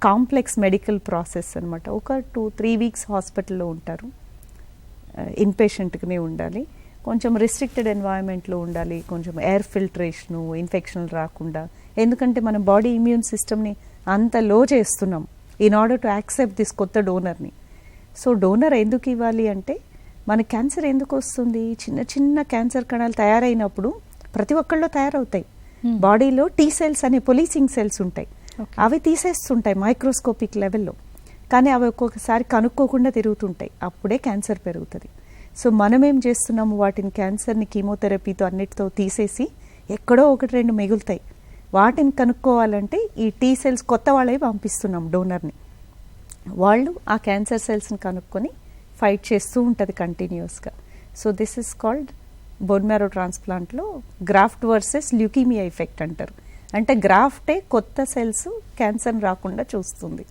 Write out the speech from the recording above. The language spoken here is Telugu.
కాంప్లెక్స్ మెడికల్ ప్రాసెస్ అనమాట. ఒక 2-3 వీక్స్ హాస్పిటల్లో ఉంటారు, ఇన్పేషెంట్గానే ఉండాలి, కొంచెం రిస్ట్రిక్టెడ్ ఎన్వైరన్మెంట్లో ఉండాలి, కొంచెం ఎయిర్ ఫిల్టరేషను, ఇన్ఫెక్షన్లు రాకుండా. ఎందుకంటే మన బాడీ ఇమ్యూన్ సిస్టమ్ని అంత లో చేస్తున్నాం in order to accept this కొత్త డోనర్ని. సో డోనర్ ఎందుకు ఇవ్వాలి అంటే, మన క్యాన్సర్ ఎందుకు వస్తుంది, చిన్న చిన్న క్యాన్సర్ కణాలు తయారైనప్పుడు ప్రతి ఒక్కళ్ళు తయారవుతాయి. బాడీలో టీ సెల్స్ అనే పొలీసింగ్ సెల్స్ ఉంటాయి, అవి తీసేస్తుంటాయి మైక్రోస్కోపిక్ లెవెల్లో, కానీ అవి ఒక్కొక్కసారి కనుక్కోకుండా తిరుగుతుంటాయి, అప్పుడే క్యాన్సర్ పెరుగుతుంది. సో మనం ఏం చేస్తున్నాము, వాటిని క్యాన్సర్ని కీమోథెరపీతో అన్నిటితో తీసేసి ఎక్కడో 1-2 మిగులుతాయి, వాటిని కనుక్కోవాలంటే ఈ టీ సెల్స్ కొత్త వాళ్ళవి పంపిస్తున్నాం డోనర్ని. వాళ్ళు ఆ క్యాన్సర్ సెల్స్ని కనుక్కొని ఫైట్ చేస్తూ ఉంటుంది కంటిన్యూస్గా. So this is called bone marrow ట్రాన్స్ప్లాంట్లో గ్రాఫ్ట్ వర్సెస్ ల్యూకీమియా ఎఫెక్ట్ అంటారు. అంటే గ్రాఫ్టే కొత్త సెల్స్ క్యాన్సర్ రాకుండా చూస్తుంది.